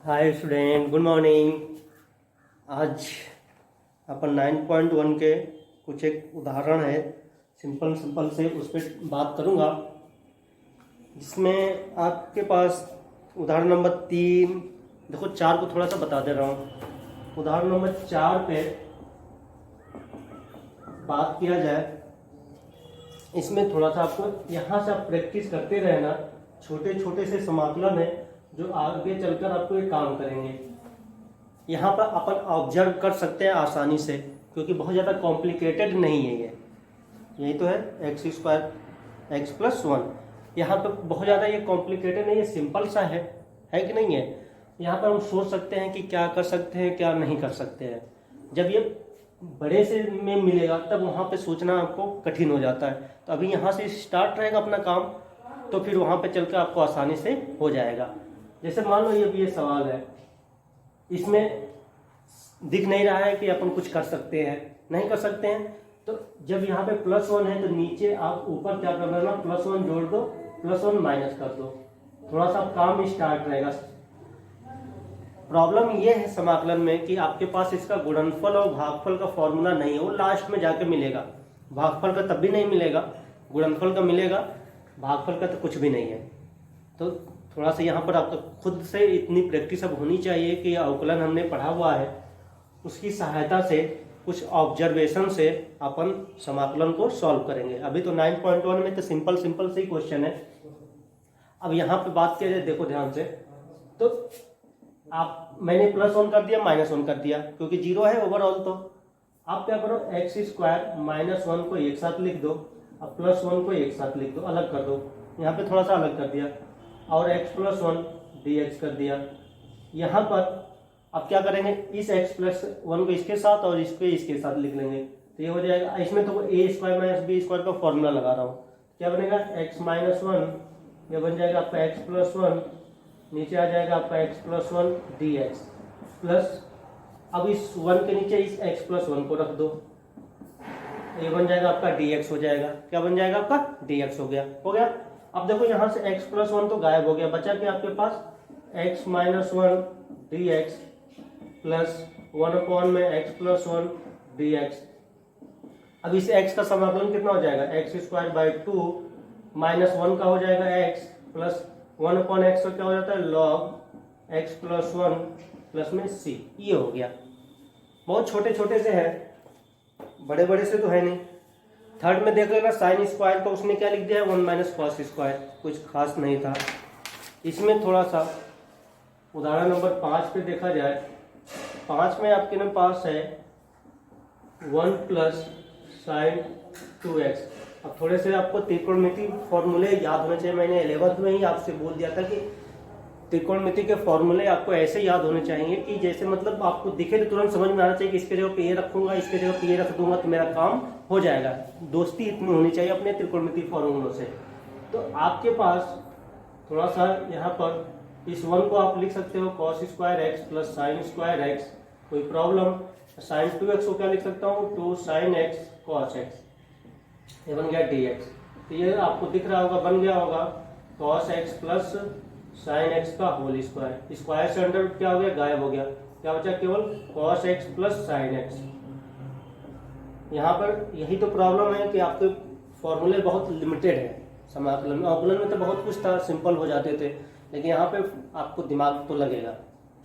Hi student, good morning. आज अपन 9.1 के कुछ एक उदाहरण है, सिंपल सिंपल से उस पर बात करूँगा, जिसमें आपके पास उदाहरण नंबर 3, देखो 4 को थोड़ा सा बता दे रहा हूँ। उदाहरण नंबर 4 पे बात किया जाए, इसमें थोड़ा सा आपको यहाँ से आप प्रैक्टिस करते रहना। छोटे छोटे से समाकलन है जो आगे चलकर आपको ये काम करेंगे। यहाँ पर अपन ऑब्जर्व कर सकते हैं आसानी से, क्योंकि बहुत ज़्यादा कॉम्प्लिकेटेड नहीं है ये। यही तो है x² x+1। यहाँ पर बहुत ज़्यादा ये कॉम्प्लिकेटेड नहीं है, सिंपल सा है कि नहीं है। यहाँ पर हम सोच सकते हैं कि क्या कर सकते हैं, क्या नहीं कर सकते हैं। जब ये बड़े से में मिलेगा तब वहाँ पे सोचना आपको कठिन हो जाता है। तो अभी यहाँ से स्टार्ट रहेगा अपना काम, तो फिर वहाँ पे चलकर आपको आसानी से हो जाएगा। जैसे मान लो ये सवाल है, इसमें दिख नहीं रहा है कि अपन कुछ कर सकते हैं, नहीं कर सकते हैं। तो जब यहाँ पे +1 है तो नीचे आप ऊपर क्या कर लेना, +1 जोड़ दो, +1 माइनस कर दो, थोड़ा सा काम स्टार्ट रहेगा। प्रॉब्लम ये है समाकलन में कि आपके पास इसका गुणनफल और भागफल का फॉर्मूला नहीं है, वो लास्ट में जाके मिलेगा। भागफल का तब भी नहीं मिलेगा, गुणनफल का मिलेगा, भागफल का तो कुछ भी नहीं है। तो थोड़ा सा यहाँ पर आपको खुद से इतनी प्रैक्टिस अब होनी चाहिए कि अवकलन हमने पढ़ा हुआ है, उसकी सहायता से कुछ ऑब्जर्वेशन से अपन समाकलन को सॉल्व करेंगे। अभी तो 9.1 में तो सिंपल से ही क्वेश्चन है। अब यहाँ पे बात किया जाए, देखो ध्यान से, तो मैंने +1 कर दिया, -1 कर दिया, क्योंकि 0 है ओवरऑल। तो आप क्या करो, x² -1 को एक साथ लिख दो, अब +1 को एक साथ लिख दो, अलग कर दो। यहाँ पे थोड़ा सा अलग कर दिया, और x+1 dx कर दिया। यहाँ पर अब क्या करेंगे, इस x+1 को इसके साथ और इसको इसके साथ लिख लेंगे, तो ये हो जाएगा। इसमें तो a² - b² का फॉर्मूला लगा रहा हूँ। क्या बनेगा, x-1, ये बन जाएगा आपका x+1, नीचे आ जाएगा आपका x+1 dx प्लस, अब इस 1 के नीचे इस x+1 को रख दो, ये बन जाएगा आपका dx हो जाएगा। क्या बन जाएगा आपका, dx हो गया। अब देखो यहाँ से x+1 तो गायब हो गया, बचा क्या आपके पास, x-1 dx प्लस 1 में x+1 dx। अब इस x का समाकलन कितना हो जाएगा, x²/2 -1 का हो जाएगा x, प्लस 1/x का क्या हो जाता है, log x+1 प्लस में c। ये हो गया। बहुत छोटे छोटे से है, बड़े बड़े से तो है नहीं। थर्ड में देख लेना, साइन स्क्वायर का उसने क्या लिख दिया है, 1 - cos², कुछ खास नहीं था। इसमें थोड़ा सा उदाहरण नंबर 5 पे देखा जाए, 5 में आपके पास है 1 + sin 2x। अब थोड़े से आपको त्रिकोणमिति फॉर्मूले याद होने चाहिए। मैंने 11th में ही आपसे बोल दिया था कि त्रिकोणमिति के फॉर्मूले आपको ऐसे याद होने चाहिए कि जैसे मतलब आपको दिखे तो तुरंत समझ में आना चाहिए कि इसके जगह पे ये रखूंगा, इसके जगह पे ये रख दूंगा तो मेरा काम हो जाएगा। दोस्ती इतनी होनी चाहिए अपने त्रिकोणमिति फॉर्मूलों से। तो आपके पास थोड़ा सा यहाँ पर इस 1 को आप लिख सकते हो cos² प्लस sin², कोई प्रॉब्लम। sin 2x को क्या लिख सकता हूँ, 2 sin x cos x, ये बन गया dx। तो ये आपको दिख रहा होगा, बन गया होगा cos x plus sin x का होल स्क्वायर। स्क्वायर से अंडर क्या हो गया, गायब हो गया, क्या बचा, केवल cos x plus sin x। यहाँ पर यही तो प्रॉब्लम है कि आपके फॉर्मूले बहुत लिमिटेड है समाकलन में। अवकलन में तो बहुत कुछ था, सिंपल हो जाते थे, लेकिन यहाँ पे आपको दिमाग तो लगेगा,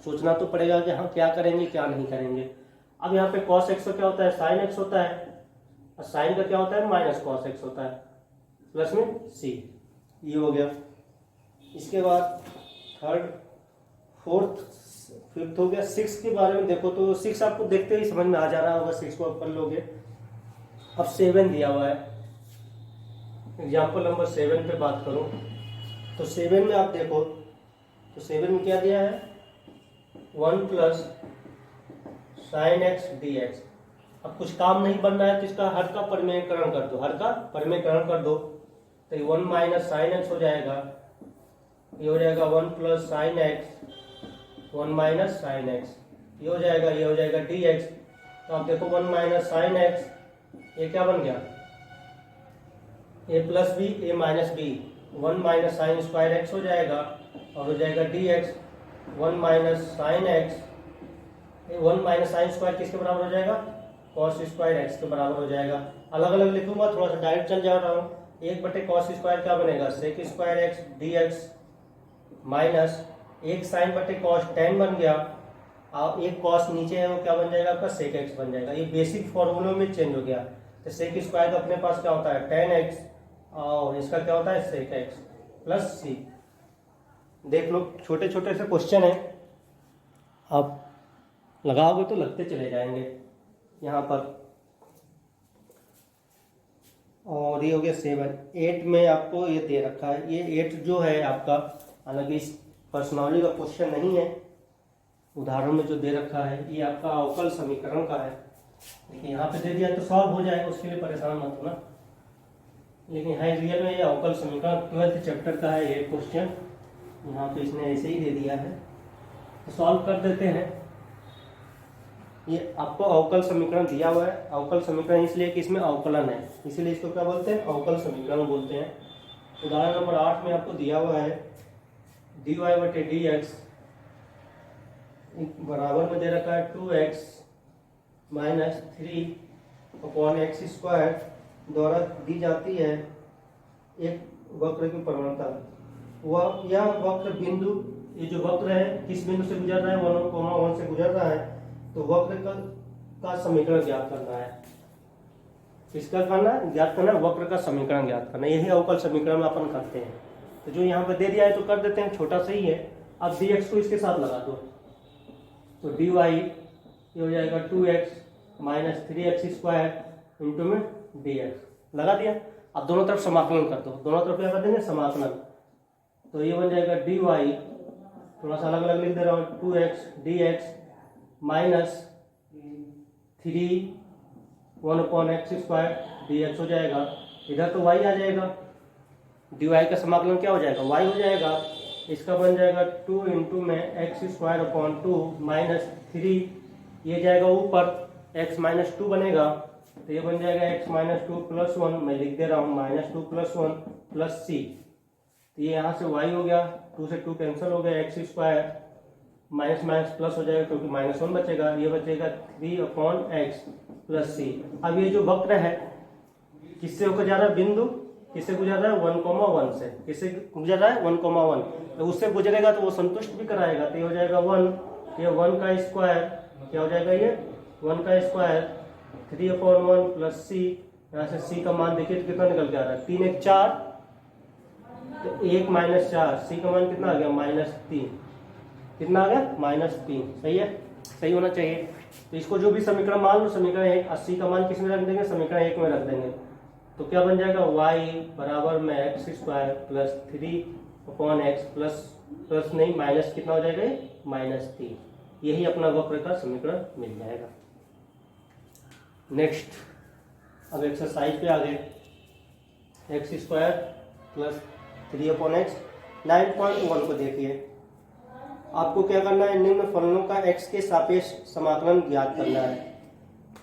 सोचना तो पड़ेगा कि हम क्या करेंगे क्या नहीं करेंगे। अब यहाँ पे cos x का क्या होता है, sin x होता है, और साइन का क्या होता है, -cos x होता है, प्लस में c। ये हो गया। इसके बाद थर्ड, फोर्थ, फिफ्थ हो गया। 6 के बारे में देखो तो 6 आपको देखते ही समझ में आ जा रहा होगा, 6 को आप कर लोगे। अब 7 दिया हुआ है, एग्जाम्पल नंबर 7 पे बात करूं तो 7 में आप देखो तो 7 में क्या दिया है, 1 + sin x dx। अब कुछ काम नहीं बन रहा है तो इसका हर का परिमेयकरण कर दो, तो 1 - sin x हो जाएगा, ये हो जाएगा 1 + sin x, 1 - sin x, ये हो जाएगा dx। तो आप देखो 1 - sin x, ये क्या बन गया, a + b, a - b, 1 - sin² x हो जाएगा, और हो जाएगा dx। 1 minus sine x, 1 minus sine square किसके बराबर हो जाएगा, कॉस स्क्वायर एक्स के बराबर हो जाएगा। अलग अलग लिखूंगा, थोड़ा सा डायरेक्ट चल जा रहा हूँ। 1/cos स्क्वायर क्या बनेगा, sec square x d x, minus 1 sine बटे कॉस टेन बन गया, और एक कॉस नीचे है वो क्या बन जाएगा आपका, सेक एक्स बन जाएगा। ये बेसिक फॉर्मूलों में चेंज हो गया। तो सेक स्क्वायर का अपने पास क्या होता है, टेन एक्स, और इसका क्या होता है, सेक एक्स प्लस सी। देख लो, छोटे छोटे से क्वेश्चन है, आप लगाओगे तो लगते चले जाएंगे यहाँ पर। और ये हो गया 7। 8 में आपको ये दे रखा है, ये 8 जो है आपका, हालांकि इस पर्सनॉलिटी का क्वेश्चन नहीं है, उदाहरण में जो दे रखा है ये आपका अवकल समीकरण का है। देखिए यहाँ पे दे दिया तो सॉल्व हो जाएगा, उसके लिए परेशान मत होना, लेकिन है रियल में ये अवकल समीकरण 12th चैप्टर का है ये क्वेश्चन। यहाँ पे इसने ऐसे ही दे दिया है, तो सॉल्व कर देते हैं। ये आपको अवकल समीकरण दिया हुआ है। अवकल समीकरण इसलिए कि इसमें अवकलन है, इसीलिए इसको क्या बोलते हैं, अवकल समीकरण बोलते हैं। उदाहरण नंबर 8 में आपको दिया हुआ है dy बटे डी एक्स बराबर में दे रखा है 2x माइनस 3/x² द्वारा दी जाती है एक वक्र की प्रवणता। वह यह वक्र बिंदु, ये जो वक्र है किस बिंदु से गुजर रहा है, 1,1 से गुजर रहा है, तो वक्र का समीकरण ज्ञात करना है। किसका करना है, ज्ञात करना है, वक्र का समीकरण ज्ञात करना है। यही अवकल समीकरण अपन करते हैं। तो जो यहाँ पे दे दिया है तो कर देते हैं, छोटा सही है। अब dx को इसके साथ लगा दो, तो dy ये हो जाएगा 2x माइनस 3x² इंटू में dx लगा दिया। अब दोनों तरफ समाकलन कर दो, दोनों तरफ क्या कर देंगे, समाकलन। तो ये बन जाएगा dy, थोड़ा सा अलग अलग लिख दे रहा हूँ, 2x dx minus 3 1/x² dx हो जाएगा। इधर तो y आ जाएगा, dy का समाकलन क्या हो जाएगा, y हो जाएगा। इसका बन जाएगा 2 इंटू में x²/2 माइनस 3, ये जाएगा ऊपर, x माइनस 2 बनेगा, तो ये बन जाएगा x माइनस 2 प्लस 1, मैं लिख दे रहा हूँ माइनस 2 प्लस 1 प्लस c। तो ये यहाँ से y हो गया, 2 से 2 कैंसिल हो गया, x² माइनस माइनस प्लस हो जाएगा क्योंकि -1 बचेगा, ये बचेगा 3/x प्लस c। अब ये जो वक्र है किससे होकर जा रहा है, बिंदु किससे गुजर रहा है, 1,1 से। किससे गुजर रहा है, 1,1, तो उससे गुजरेगा तो वो संतुष्ट भी कराएगा, तो ये हो जाएगा 1, ये 1 का स्क्वायर क्या हो जाएगा, ये 1 का स्क्वायर 3/1 प्लस c। यहाँ से c का मान देखिए तो कितना निकल के आ रहा है, 3 1 4, तो 1 माइनस 4, c का मान कितना आ गया, -3। कितना आ गया, -3। सही है, सही होना चाहिए। तो इसको जो भी समीकरण मान लो, समीकरण 1, 80 का मान किस में रख देंगे, समीकरण 1 में रख देंगे। तो क्या बन जाएगा, y बराबर में x² प्लस 3/x प्लस नहीं माइनस कितना हो जाएगा, -3। यही अपना वक्र का समीकरण मिल जाएगा। नेक्स्ट, अब एक्सरसाइज पे आ गए, x² प्लस 3/x। 9.1 को देखिए, आपको क्या करना है, निम्न फलनों का x के सापेक्ष समाकलन ज्ञात करना है।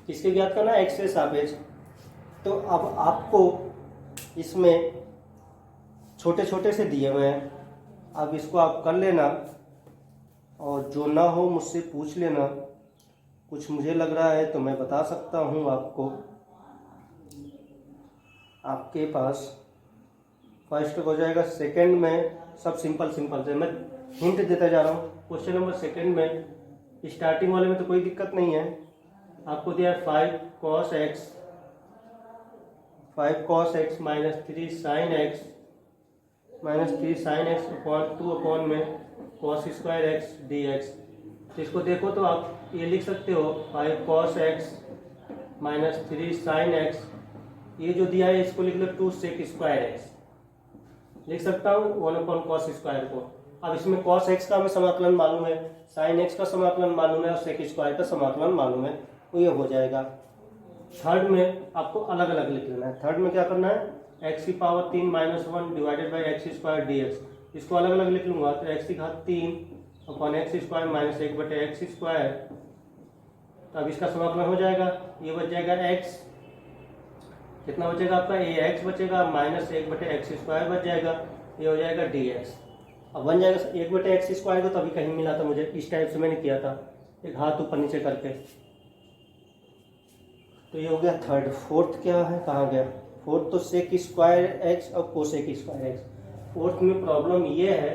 किसके ज्ञात करना है, x के सापेक्ष। तो अब आपको इसमें छोटे छोटे से दिए हुए हैं, अब इसको आप कर लेना, और जो ना हो मुझसे पूछ लेना। कुछ मुझे लग रहा है तो मैं बता सकता हूँ आपको। आपके पास फर्स्ट हो जाएगा, सेकंड में सब सिंपल सिंपल से मैं हिंट देता जा रहा हूँ। क्वेश्चन नंबर सेकंड में स्टार्टिंग वाले में तो कोई दिक्कत नहीं है, आपको दिया है 5 cos x minus 3 sin x upon 2 में cos² x dx। तो इसको देखो तो आप ये लिख सकते हो 5 cos x minus 3 sin x, ये जो दिया है इसको लिख लो 2 sec² x, लिख सकता हूँ 1/cos² को। अब इसमें cos x का हमें समाकलन मालूम है, sin x का समाकलन मालूम है, और sec² का समाकलन मालूम है, तो ये हो जाएगा। थर्ड में आपको अलग अलग लिख लेना है। थर्ड में क्या करना है, x³ -1 divided by x² dx, इसको अलग अलग लिख लूंगा, तो x³ upon x² minus 1/x²। तो अब इसका समाकलन हो जाएगा, ये बच जाएगा x, कितना बचेगा आपका, ax बचेगा, माइनस 1/x² बच जाएगा, ये हो जाएगा dx। अब बन जाएगा 1/x² तो तभी कहीं मिला था मुझे, इस टाइप से मैंने किया था, एक हाथ ऊपर नीचे करके। तो ये हो गया थर्ड। फोर्थ क्या है, कहाँ गया फोर्थ? तो sec² और cosec²। फोर्थ में प्रॉब्लम ये है,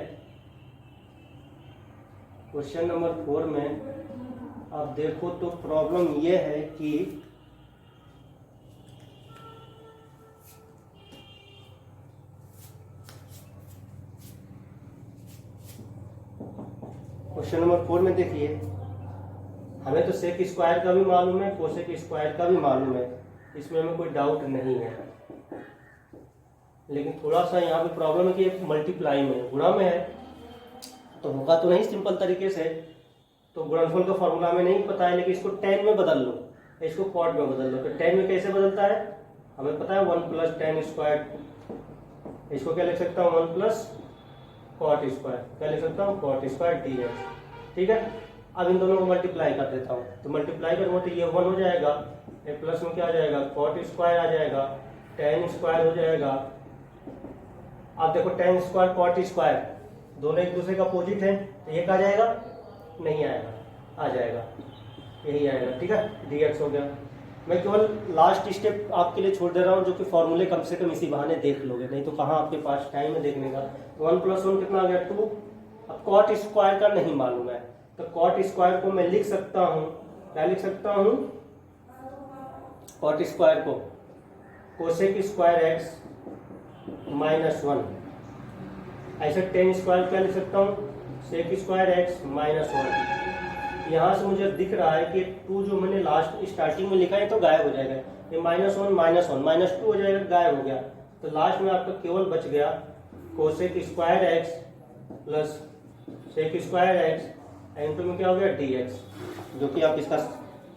क्वेश्चन नंबर 4 में आप देखो तो प्रॉब्लम ये है कि क्वेश्चन नंबर 4 में देखिए, हमें तो sec² का भी मालूम है, cosec² का भी मालूम है, इसमें हमें कोई डाउट नहीं है। लेकिन थोड़ा सा यहाँ पे प्रॉब्लम है कि मल्टीप्लाई में, गुणा में है, तो होगा तो नहीं सिंपल तरीके से। तो गुणनफल का फॉर्मूला में नहीं पता है, लेकिन इसको tan में बदल लो, इसको cot में बदल लो। तो tan में कैसे बदलता है हमें पता है, 1 + tan²। इसको क्या लिख सकता हूँ, 1 + cot²। क्या लिख सकता हूँ, cot² dx। ठीक है, अब इन दोनों को मल्टीप्लाई कर देता हूँ। तो मल्टीप्लाई करूँगा तो ये 1 हो जाएगा, ये प्लस में क्या आ जाएगा, cot² आ जाएगा, tan² हो जाएगा। अब देखो tan² cot² दोनों एक दूसरे का अपोजिट है, तो एक आ जाएगा, नहीं आएगा, आ जाएगा, यही आएगा। ठीक है, dx हो गया। मैं केवल लास्ट स्टेप आपके लिए छोड़ दे रहा हूँ, जो कि फॉर्मूले कम से कम इसी बहाने देख लोगे, नहीं तो कहाँ आपके पास टाइम है देखने का। तो 1 + 1 कितना आ गया, 2। अब cot² का नहीं मालूम है, तो cot² को मैं लिख सकता हूँ, क्या लिख सकता हूँ, cot² को cosec² -1। ऐसे tan² क्या लिख सकता हूँ, sec² -1। यहाँ से मुझे दिख रहा है कि 2 जो मैंने लास्ट स्टार्टिंग में लिखा है तो गायब हो जाएगा, ये -1 -2 हो जाएगा, गायब हो गया। तो लास्ट में आपका केवल बच गया cosec² प्लस sec² इनटू में क्या हो गया, dx, जो कि आप इसका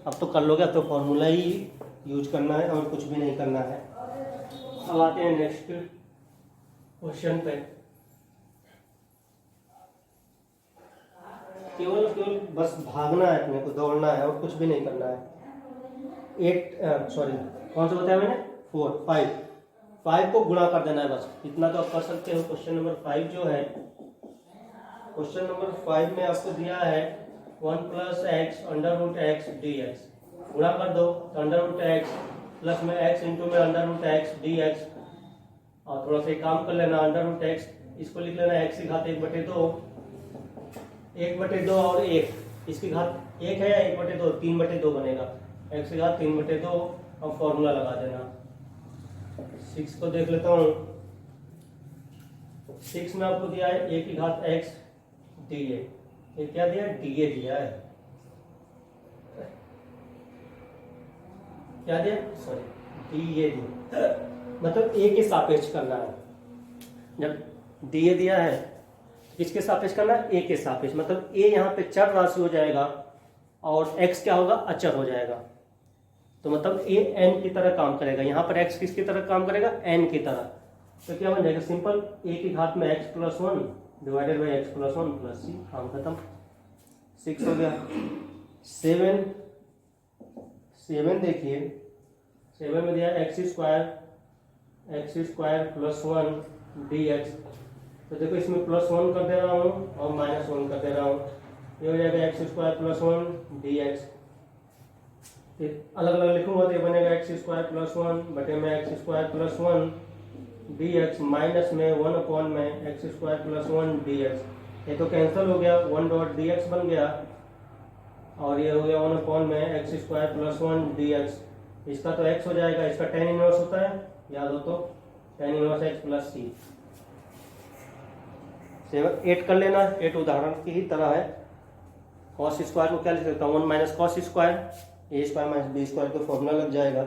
अब तो कर लोगे, अब तो फॉर्मूला ही यूज करना है और कुछ भी नहीं करना है। अब आते हैं नेक्स्ट क्वेश्चन पे। केवल बस भागना है अपने को, दौड़ना है और कुछ भी नहीं करना है। 8 सॉरी कौन सा बताया मैंने, 4 5 को गुणा कर देना है, बस इतना तो आप कर सकते हो। क्वेश्चन नंबर 5 जो है, क्वेश्चन नंबर 5 में आपको दिया है 1 + x √x dx। गुणा कर दो तो √x प्लस में x इंटू में √x dx। और थोड़ा सा काम कर लेना, √x इसको लिख लेना x की घात 1/2, 1/2 और 1, इसकी घात 1 है या 1/2, 3/2 बनेगा, x की घात 3/2। अब फॉर्मूला लगा देना। 6 को देख लेता हूँ, 6 में आपको दिया है a की घात x dA। ये क्या दिया है, dA दिया है, क्या दिया, सॉरी dA दिया, मतलब a के सापेक्ष करना है। जब dA दिया है किसके सापेक्ष करना है, a के सापेक्ष, मतलब a यहाँ पे चर राशि हो जाएगा और x क्या होगा, अचर हो जाएगा। तो मतलब a n की तरह काम करेगा, यहाँ पर x किसकी तरह काम करेगा, n की तरह। तो क्या बन जाएगा, सिंपल a की घात में x + 1 divided by x + 1 + c, काम खत्म। 6 हो गया। 7 देखिए, 7 में दिया x² + 1 dx। तो देखो इसमें +1 कर दे रहा हूँ और -1 कर दे रहा हूँ, ये हो जाएगा x² + 1 dx। अलग अलग लिखूंगा तो ये बनेगा x² + 1 बटे में x² + 1 dx माइनस में 1 में x² + 1 dx। ये तो कैंसिल हो गया, 1 डॉट dx बन गया और ये हो गया 1 में x² + 1 dx। इसका तो x हो जाएगा, इसका tan इनवर्स होता है, याद हो तो, tan इनवर्स x + c। 8 कर लेना, 8 उदाहरण की ही तरह है। cos² को क्या लिख सकता हूँ, 1 - cos², a² - b² का फॉर्मूला लग जाएगा।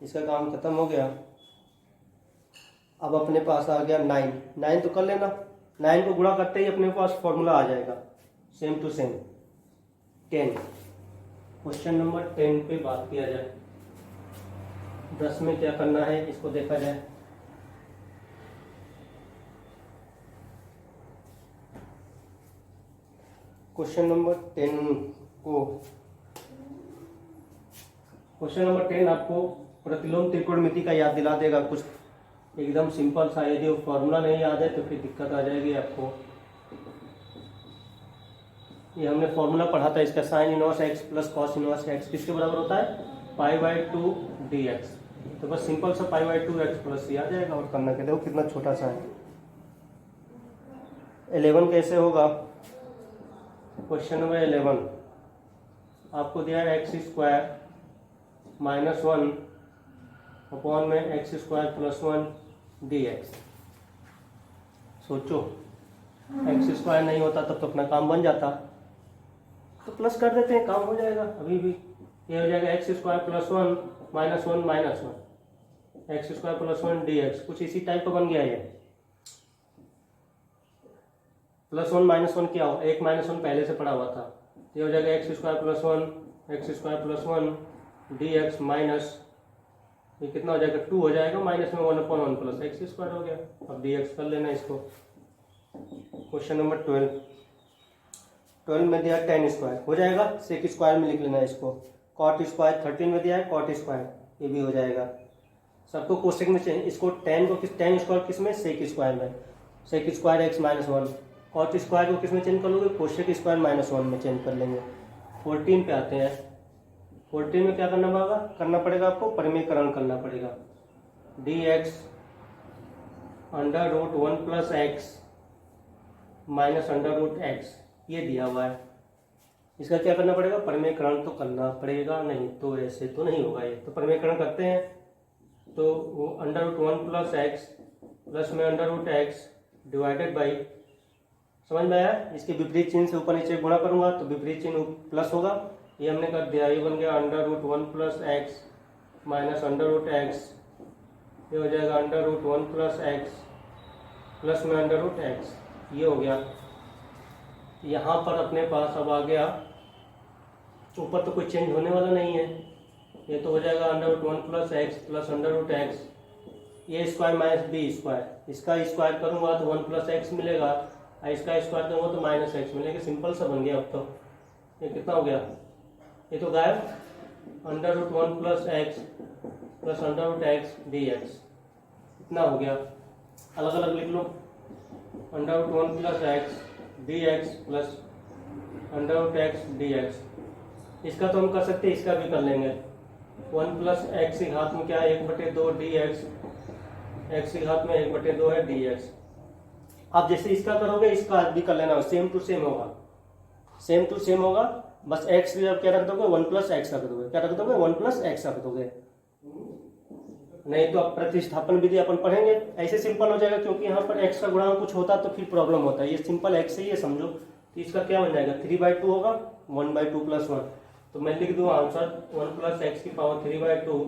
इसका काम खत्म हो गया। अब अपने पास आ गया 9 तो कर लेना, 9 को गुणा करते ही अपने पास फॉर्मूला आ जाएगा, same to same. 10, question number 10 पे बात किया जाए। 10 में क्या करना है इसको देखा जाए। क्वेश्चन नंबर 10 आपको प्रतिलोम त्रिकोणमिति का याद दिला देगा, कुछ एकदम सिंपल सा। यदि वो फॉर्मूला नहीं याद है तो फिर दिक्कत आ जाएगी आपको। ये हमने फॉर्मूला पढ़ा था इसका, sine inverse x plus cos inverse x किसके बराबर होता है, π/2 dx। तो बस सिंपल सा π/2 x प्लस सी आ जाएगा और करना क्या, देखो कितना छोटा सा है। 11 कैसे होगा, क्वेश्चन नंबर 11 आपको दिया है एक्स स्क्वायर माइनस 1 अपॉन में एक्स स्क्वायर प्लस 1 dx। सोचो एक्स स्क्वायर नहीं होता तब तो अपना काम बन जाता, तो प्लस कर देते हैं, काम हो जाएगा अभी भी। ये हो जाएगा x square plus 1 minus 1 minus 1 x square plus 1 dx, कुछ इसी टाइप का बन गया ये। प्लस 1 माइनस 1 क्या हो, 1 माइनस 1 पहले से पड़ा हुआ था। ये हो जाएगा x square plus 1 x square plus 1 dx minus ये कितना हो जाएगा 2 हो जाएगा, माइनस में 1/1 प्लस एक्स स्क्वायर हो गया। अब dx कर लेना इसको। क्वेश्चन नंबर 12 में दिया tan स्क्वायर, हो जाएगा सेक स्क्वायर में लिख लेना इसको। कॉट स्क्वायर 13 में दिया है कॉट स्क्वायर, ये भी हो जाएगा। सबको कोसेक में चाहिए, इसको tan स्क्वायर किस में, सेक स्क्वायर में, sec square x minus 1। Cot square को किस में चेंज कर लोगे, कोसेक स्क्वायर माइनस 1 में चेंज कर लेंगे। 14 पे आते हैं। 14 में क्या करना पड़ेगा आपको, परिमेयकरण करना पड़ेगा। dx under root 1 plus x minus under root x, ये दिया हुआ है। इसका क्या करना पड़ेगा, परिमेयकरण तो करना पड़ेगा, नहीं तो ऐसे तो नहीं होगा ये। तो परिमेयकरण करते हैं, तो वो under root 1 plus x plus में under root x divided by, समझ में आया। इसके विपरीत चिन्ह से ऊपर नीचे गुणा करूंगा तो विपरीत चिन्ह प्लस होगा, ये हमने कर दिया। ये बन गया under root 1 plus x minus under root x, ये हो जाएगा under root 1 plus x plus में अंडर रूट एक्स, ये हो गया। यहाँ पर अपने पास अब आ गया, ऊपर तो कोई चेंज होने वाला नहीं है, ये तो हो जाएगा under root 1 plus x plus under root x, ये स्क्वायर माइनस बी स्क्वायर। इसका स्क्वायर करूंगा तो 1 प्लस एक्स मिलेगा, और इसका स्क्वायर करूंगा तो माइनस एक्स मिलेगा। सिंपल सा बन गया। अब तो ये कितना हो गया, ये तो गायब। Under root 1 plus x plus under root x dx, इतना हो गया। अलग अलग लिख लो, under root 1 plus x dx plus under root x dx। इसका तो हम कर सकते हैं, इसका भी कर लेंगे। 1 प्लस एक्स की घात में क्या है, 1/2 dx, एक्स की घात में 1/2 है dx। अब जैसे इसका करोगे इसका भी कर लेना, सेम टू सेम होगा, सेम टू सेम होगा। बस एक्स की जब क्या रख दोगे, 1 प्लस एक्स रख दोगे, क्या रख दोगे, 1 प्लस एक्स रख दोगे। नहीं तो अब प्रतिस्थापन विधि अपन पढ़ेंगे, ऐसे सिंपल हो जाएगा, क्योंकि यहाँ पर एक्स का गुणांक कुछ होता तो फिर प्रॉब्लम होता है। ये सिंपल एक्स ही है समझो, तो इसका क्या बन जाएगा, 3/2 होगा, 1/2 प्लस 1। तो मैं लिख दूँ आंसर 1 प्लस एक्स की पावर 3/2,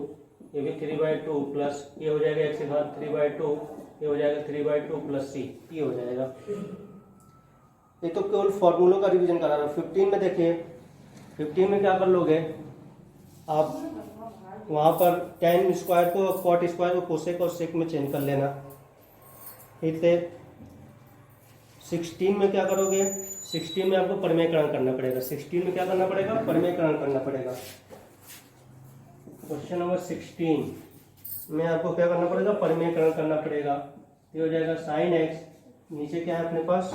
ये भी 3/2 प्लस ये हो जाएगा एक्स की घात 3/2, ये हो जाएगा 3/2 प्लस सी, ये हो जाएगा। ये तो केवल फॉर्मूलों का रिवीजन करा रहा हूँ। 15 में देखिए, 15 में क्या कर लोगे आप, वहाँ पर tan स्क्वायर को कॉट स्क्वायर को कोसेक और सेक में चेंज कर लेना। फिर से 16 में क्या करोगे, 16 में आपको परिमेयकरण करना पड़ेगा। 16 में क्या करना पड़ेगा, परिमेयकरण करना पड़ेगा। क्वेश्चन नंबर 16 में आपको क्या करना पड़ेगा, परिमेयकरण करना पड़ेगा। ये हो जाएगा साइन एक्स, नीचे क्या है अपने पास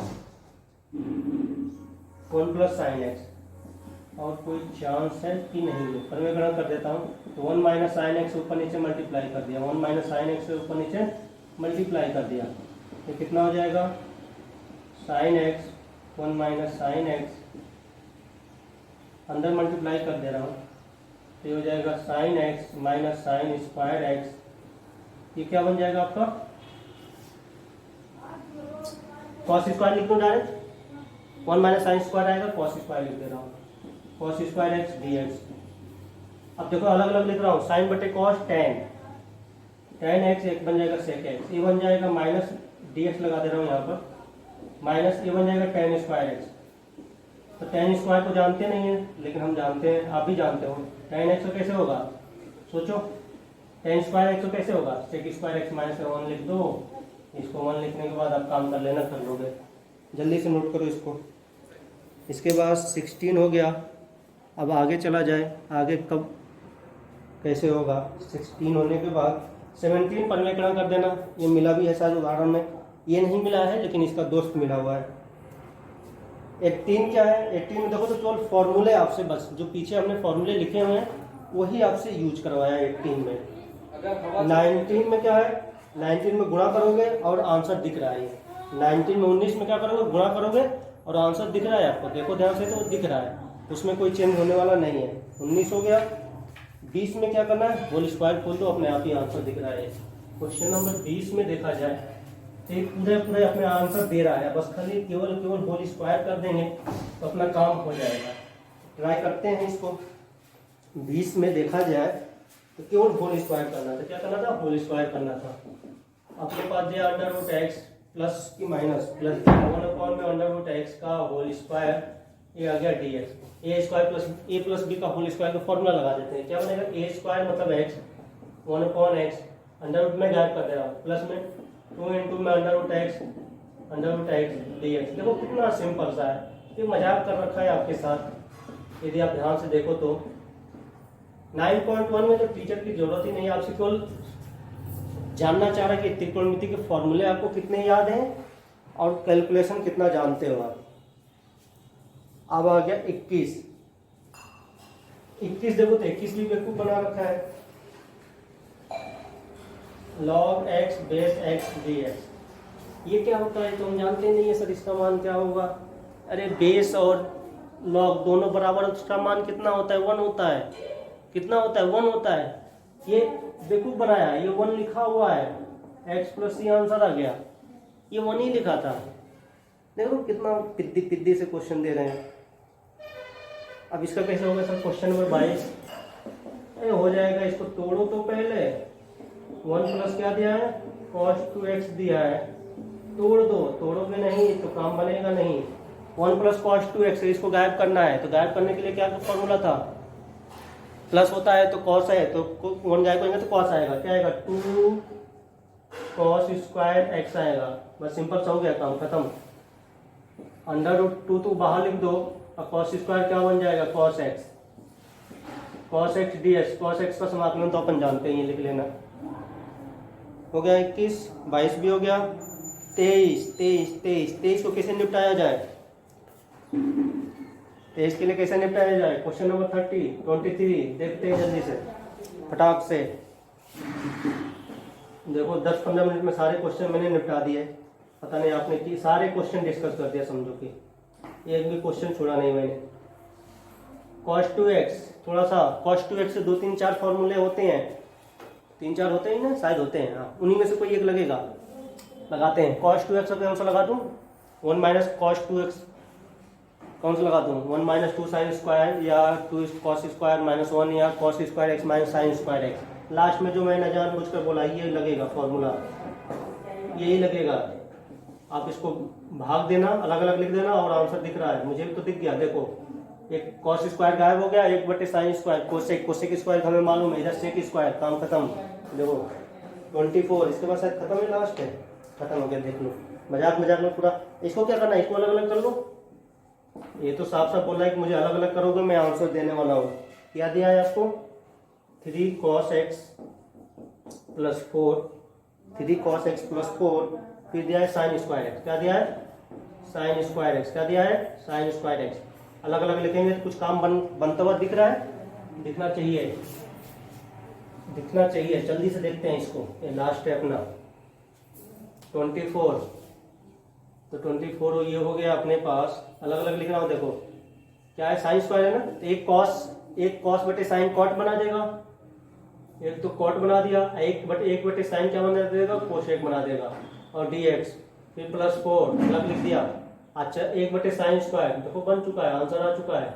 1 प्लस साइन एक्स, और कोई चांस है कि नहीं है, परिमेयकरण कर देता हूँ। तो 1 माइनस साइन एक्स ऊपर नीचे मल्टीप्लाई कर दिया, 1 माइनस साइन एक्स से ऊपर नीचे मल्टीप्लाई कर दिया, ये कितना हो जाएगा, sine x 1 minus sine x, अंदर मल्टीप्लाई कर दे रहा हूँ, तो ये हो जाएगा sine x minus sine square x. ये क्या बन जाएगा आपका, कॉस स्क्वायर लिख दो डायरेक्ट, 1 माइनस साइन स्क्वायर आएगा, कॉस स्क्वायर लिख दे रहा हूँ, कॉस स्क्वायर एक्स dx। अब देखो अलग अलग लिख रहा हूँ, साइन बटे कॉस tan एक्स एक बन जाएगा सेक एक्स, ये बन जाएगा माइनस dx लगा दे रहा हूँ यहाँ पर, माइनस ये बन जाएगा tan स्क्वायर एक्स। तो tan स्क्वायर को जानते नहीं है, लेकिन हम जानते हैं, आप भी जानते हो। tan एक्स कैसे होगा, सोचो, tan स्क्वायर एक्स कैसे होगा, सेक स्क्वायर एक्स माइनस 1 लिख दो, इसको 1 लिखने के बाद आप काम कर लेना, कर लोगे। जल्दी से नोट करो इसको। इसके बाद 16 हो गया। अब आगे चला जाए, आगे कब कैसे होगा, 16 होने के बाद 17 परिमेयकरण कर देना। ये मिला भी है शायद उदाहरण में, ये नहीं मिला है लेकिन इसका दोस्त मिला हुआ है। 18 क्या है, 18 में देखो तो केवल फॉर्मूले आपसे, बस जो पीछे हमने फॉर्मूले लिखे हुए हैं वही आपसे यूज करवाया 18 में। 19 में क्या है, 19 में गुणा करोगे और आंसर दिख रहा है। 19 में 19 में क्या करोगे, गुणा करोगे और आंसर दिख रहा है आपको, देखो ध्यान से, तो दिख रहा है, उसमें कोई चेंज होने वाला नहीं है। 19 हो गया। 20 में क्या करना है, होल स्क्वायर खोल दो, अपने आप ही आंसर दिख रहा है। क्वेश्चन नंबर 20 में देखा जाए तो ये पूरे पूरे अपने आंसर दे रहा है, बस खाली केवल केवल होल स्क्वायर कर देंगे तो अपना काम हो जाएगा। ट्राई करते हैं इसको। 20 में देखा जाए तो केवल होल स्क्वायर करना था, क्या करना था, होल स्क्वायर करना था। आपके पास दिया अंडर रूट एक्स प्लस की माइनस प्लस 1 में अंडर रूट एक्स का होल स्क्वायर, ये आ गया डी एक्स। ए स्क्वायर प्लस ए प्लस बी का होल स्क्वायर का फॉर्मूला लगा देते हैं, क्या बनेगा, ए स्क्वायर मतलब एक्स 1/x, अंडर रूट में गायब कर दे रहा हूँ, प्लस में 2 इंटू में under root x d x. देखो कितना सिंपल सा है, ये मजाक कर रखा है आपके साथ। यदि आप ध्यान से देखो तो 9.1 में तो टीचर की जरूरत ही नहीं है, आपसे केवल जानना चाह रहा है कि त्रिकोणमिति के फॉर्मूले आपको कितने याद हैं और कैलकुलेशन कितना जानते हो आप। अब आ गया 21। देखो तो 21 भी बेवकूफ बना रखा है, log x base x dx। ये क्या होता है तो हम जानते नहीं है सर, इसका मान क्या होगा। अरे बेस और log दोनों बराबर, उसका मान कितना होता है, 1 होता है। कितना होता है, 1 होता है। ये बेवकूफ बनाया, ये 1 लिखा हुआ है, x प्लस c आंसर आ गया, ये 1 ही लिखा था। देखो कितना पिद्दी से क्वेश्चन दे रहे हैं। अब इसका कैसे होगा सर, क्वेश्चन नंबर 22 हो जाएगा, इसको तोड़ो तो पहले। 1 प्लस क्या दिया है, cos 2x दिया है, तोड़ दो, तोड़ोगे नहीं तो काम बनेगा नहीं। 1 प्लस cos 2x, इसको गायब करना है, तो गायब करने के लिए क्या फॉर्मूला था, प्लस होता है तो cos है, तो 1 गायब करेंगे तो cos आएगा, क्या आएगा, 2 cos स्क्वायर x आएगा। बस सिंपल सा हो गया, काम खत्म। अंडर रूट 2 तो बाहर लिख दो और cos स्क्वायर क्या बन जाएगा, cos x dx। cos x का समाकलन तो अपन जानते हैं, ये लिख लेना। हो गया 21, 22 भी हो गया। 23 को कैसे निपटाया जाए, 23 के लिए कैसे निपटाया जाए, क्वेश्चन नंबर 23 देखते हैं जल्दी से फटाक से। देखो 10-15 मिनट में सारे क्वेश्चन मैंने निपटा दिए, पता नहीं आपने कि सारे क्वेश्चन डिस्कस कर दिया, समझो कि एक भी क्वेश्चन छोड़ा नहीं मैंने। cos 2x, थोड़ा सा cos 2x से 2-3-4 फॉर्मूले होते हैं, 3-4 होते हैं ना, शायद होते हैं, हाँ उन्हीं में से कोई एक लगेगा, लगाते हैं। cos 2x का कौन सा लगा दूँ, 1 माइनस cos 2x कौन सा लगा दूँ, 1 माइनस 2 साइन स्क्वायर या 2 cos स्क्वायर माइनस 1 या cos square x minus sine square x। Last में जो मैंने जानबूझ कर बोला ये लगेगा फॉर्मूला, यही लगेगा। आप इसको भाग देना, अलग अलग लिख देना और आंसर दिख रहा है, मुझे भी तो दिख गया। देखो एक cos स्क्वायर गायब हो गया, 1/sin स्क्वायर, कोसेक स्क्वायर हमें मालूम है, इधर सेक स्क्वायर, काम खत्म। देखो 24, इसके बाद शायद खत्म है, लास्ट है, खत्म हो गया। देख लो मजाक में पूरा। इसको क्या करना है, इसको अलग अलग कर लो। ये तो साफ साफ बोल रहा है कि मुझे अलग अलग करोगे, मैं आंसर देने वाला हूँ। क्या दिया है आपको, 3 cos x प्लस 4, फिर दिया है साइन स्क्वायर एक्स। क्या दिया है, साइन स्क्वायर एक्स। क्या दिया है, साइन स्क्वायर एक्स। अलग अलग लिखेंगे तो कुछ काम बनता हुआ दिख रहा है, दिखना चाहिए। जल्दी से देखते हैं इसको, ये लास्ट है अपना 24। तो 24 ये हो गया अपने पास, अलग अलग लिख रहा हूँ। देखो क्या है, साइन स्क्वायर है ना, तो एक कॉस बटे साइन कॉट बना देगा, एक तो कॉट बना दिया, एक बटे साइन क्या बना देगा, कोसेक बना देगा, और dx, फिर प्लस 4 अलग लिख दिया। अच्छा 1 बटे साइन स्क्वायर, देखो बन चुका है, आंसर आ चुका है,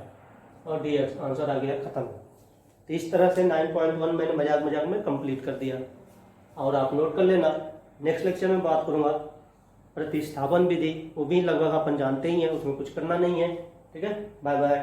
और dx आंसर आ गया, खत्म। तो इस तरह से 9.1 मैंने मजाक में कंप्लीट कर दिया, और आप नोट कर लेना। नेक्स्ट लेक्चर में बात करूंगा प्रतिस्थापन विधि, वो भी लगभग अपन जानते ही हैं, उसमें कुछ करना नहीं है। ठीक है, बाय बाय।